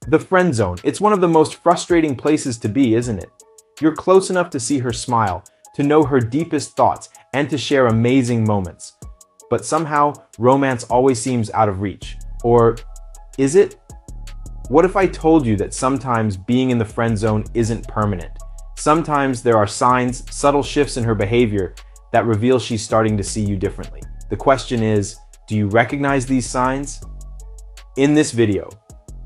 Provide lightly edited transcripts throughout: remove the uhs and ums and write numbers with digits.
The friend zone. It's one of the most frustrating places to be, isn't it? You're close enough to see her smile, to know her deepest thoughts, and to share amazing moments. But somehow, romance always seems out of reach. Or is it? What if I told you that sometimes being in the friend zone isn't permanent? Sometimes there are signs, subtle shifts in her behavior that reveal she's starting to see you differently. The question is, do you recognize these signs? In this video,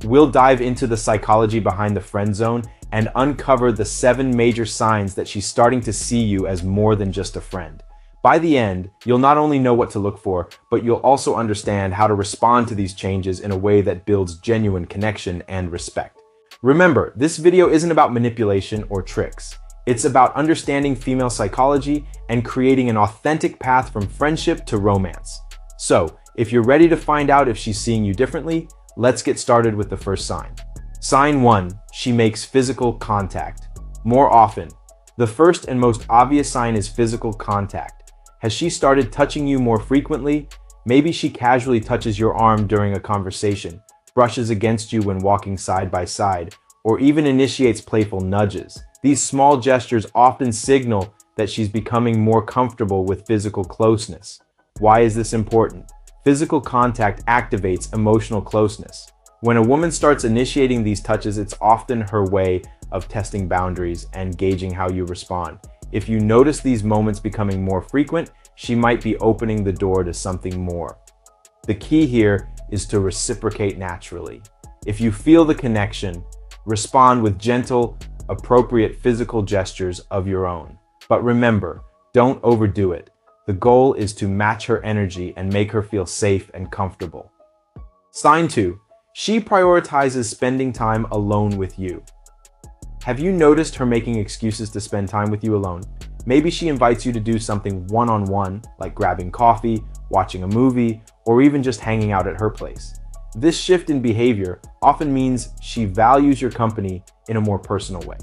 we'll dive into the psychology behind the friend zone and uncover the 7 major signs that she's starting to see you as more than just a friend. By the end, you'll not only know what to look for, but you'll also understand how to respond to these changes in a way that builds genuine connection and respect. Remember, this video isn't about manipulation or tricks. It's about understanding female psychology and creating an authentic path from friendship to romance. So, if you're ready to find out if she's seeing you differently, let's get started with the first sign. Sign 1, she makes physical contact. More often. The first and most obvious sign is physical contact. Has she started touching you more frequently? Maybe she casually touches your arm during a conversation, brushes against you when walking side by side, or even initiates playful nudges. These small gestures often signal that she's becoming more comfortable with physical closeness. Why is this important? Physical contact activates emotional closeness. When a woman starts initiating these touches, it's often her way of testing boundaries and gauging how you respond. If you notice these moments becoming more frequent, she might be opening the door to something more. The key here is to reciprocate naturally. If you feel the connection, respond with gentle, appropriate physical gestures of your own. But remember, don't overdo it. The goal is to match her energy and make her feel safe and comfortable. Sign 2. She prioritizes spending time alone with you. Have you noticed her making excuses to spend time with you alone? Maybe she invites you to do something one-on-one, like grabbing coffee, watching a movie, or even just hanging out at her place. This shift in behavior often means she values your company in a more personal way.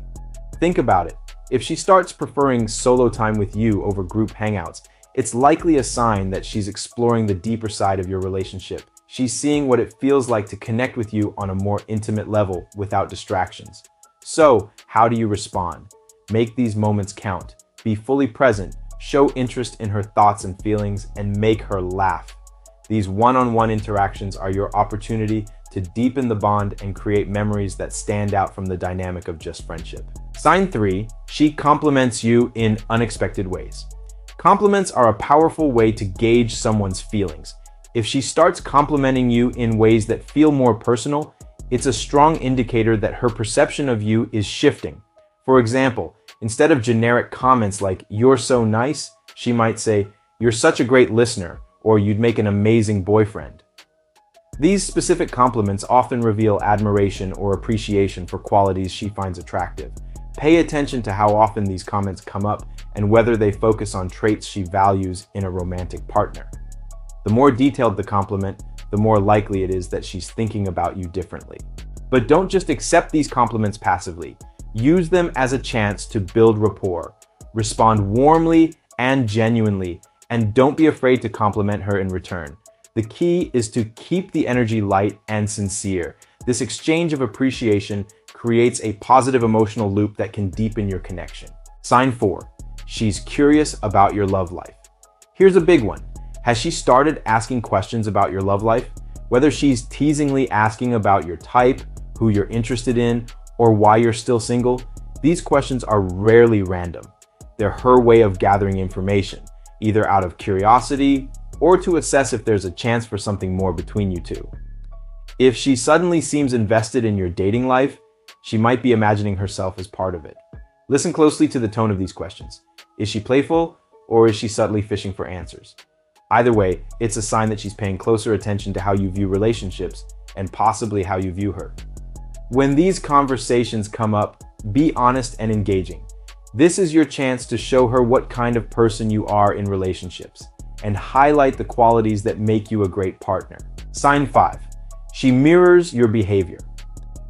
Think about it. If she starts preferring solo time with you over group hangouts, it's likely a sign that she's exploring the deeper side of your relationship. She's seeing what it feels like to connect with you on a more intimate level without distractions. So, how do you respond? Make these moments count. Be fully present, show interest in her thoughts and feelings, and make her laugh. These one-on-one interactions are your opportunity to deepen the bond and create memories that stand out from the dynamic of just friendship. Sign 3, she compliments you in unexpected ways. Compliments are a powerful way to gauge someone's feelings. If she starts complimenting you in ways that feel more personal, it's a strong indicator that her perception of you is shifting. For example, instead of generic comments like, "You're so nice," she might say, "You're such a great listener," or "You'd make an amazing boyfriend." These specific compliments often reveal admiration or appreciation for qualities she finds attractive. Pay attention to how often these comments come up and whether they focus on traits she values in a romantic partner. The more detailed the compliment, the more likely it is that she's thinking about you differently. But don't just accept these compliments passively. Use them as a chance to build rapport. Respond warmly and genuinely, and don't be afraid to compliment her in return. The key is to keep the energy light and sincere. This exchange of appreciation creates a positive emotional loop that can deepen your connection. Sign 4. She's curious about your love life. Here's a big one. Has she started asking questions about your love life? Whether she's teasingly asking about your type, who you're interested in, or why you're still single, these questions are rarely random. They're her way of gathering information, either out of curiosity or to assess if there's a chance for something more between you two. If she suddenly seems invested in your dating life, she might be imagining herself as part of it. Listen closely to the tone of these questions. Is she playful, or is she subtly fishing for answers? Either way, it's a sign that she's paying closer attention to how you view relationships and possibly how you view her. When these conversations come up, be honest and engaging. This is your chance to show her what kind of person you are in relationships and highlight the qualities that make you a great partner. Sign 5. She mirrors your behavior.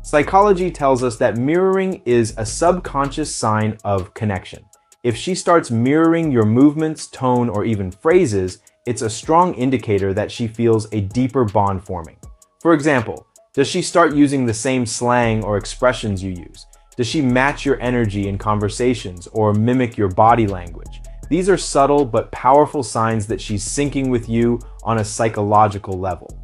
Psychology tells us that mirroring is a subconscious sign of connection. If she starts mirroring your movements, tone, or even phrases, it's a strong indicator that she feels a deeper bond forming. For example, Does she start using the same slang or expressions you use? Does she match your energy in conversations or mimic your body language? These are subtle but powerful signs that she's syncing with you on a psychological level.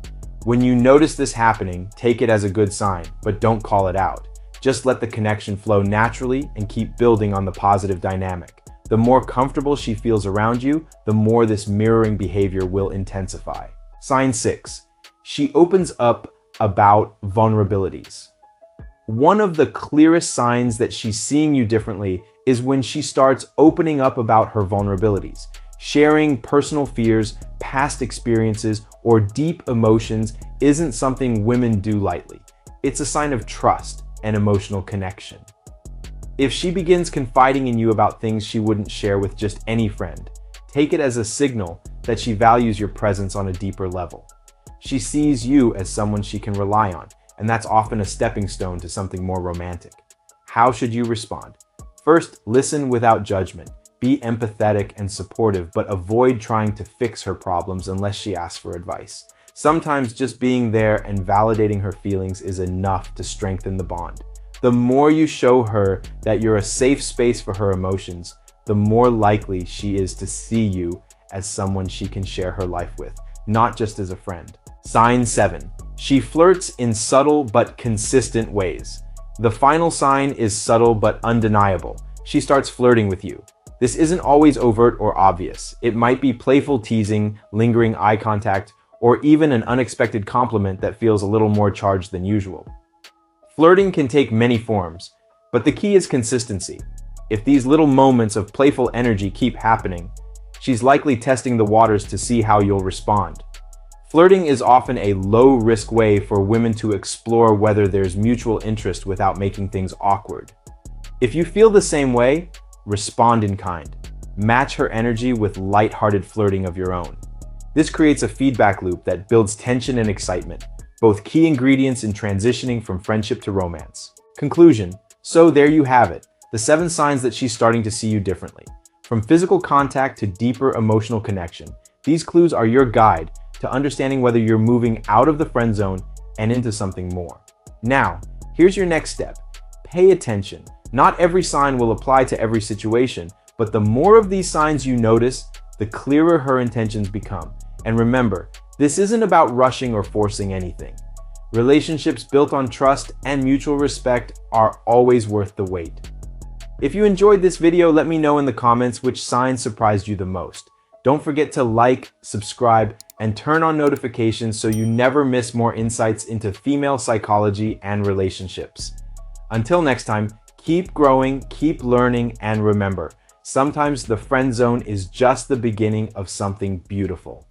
When you notice this happening, take it as a good sign, but don't call it out. Just let the connection flow naturally and keep building on the positive dynamic. The more comfortable she feels around you, the more this mirroring behavior will intensify. Sign 6. She opens up about vulnerabilities. One of the clearest signs that she's seeing you differently is when she starts opening up about her vulnerabilities. Sharing personal fears, past experiences, or deep emotions isn't something women do lightly. It's a sign of trust and emotional connection. If she begins confiding in you about things she wouldn't share with just any friend, take it as a signal that she values your presence on a deeper level. She sees you as someone she can rely on, and that's often a stepping stone to something more romantic. How should you respond? First, listen without judgment. Be empathetic and supportive, but avoid trying to fix her problems unless she asks for advice. Sometimes just being there and validating her feelings is enough to strengthen the bond. The more you show her that you're a safe space for her emotions, the more likely she is to see you as someone she can share her life with, not just as a friend. Sign 7. She flirts in subtle but consistent ways. The final sign is subtle but undeniable. She starts flirting with you. This isn't always overt or obvious. It might be playful teasing, lingering eye contact, or even an unexpected compliment that feels a little more charged than usual. Flirting can take many forms, but the key is consistency. If these little moments of playful energy keep happening, she's likely testing the waters to see how you'll respond. Flirting is often a low-risk way for women to explore whether there's mutual interest without making things awkward. If you feel the same way, respond in kind. Match her energy with light-hearted flirting of your own. This creates a feedback loop that builds tension and excitement, both key ingredients in transitioning from friendship to romance. Conclusion. So there you have it, the 7 signs that she's starting to see you differently. From physical contact to deeper emotional connection, these clues are your guide to understanding whether you're moving out of the friend zone and into something more. Now, here's your next step. Pay attention. Not every sign will apply to every situation, but the more of these signs you notice, the clearer her intentions become. And remember, this isn't about rushing or forcing anything. Relationships built on trust and mutual respect are always worth the wait. If you enjoyed this video, let me know in the comments which sign surprised you the most. Don't forget to like, subscribe, and turn on notifications so you never miss more insights into female psychology and relationships. Until next time, keep growing, keep learning, and remember, sometimes the friend zone is just the beginning of something beautiful.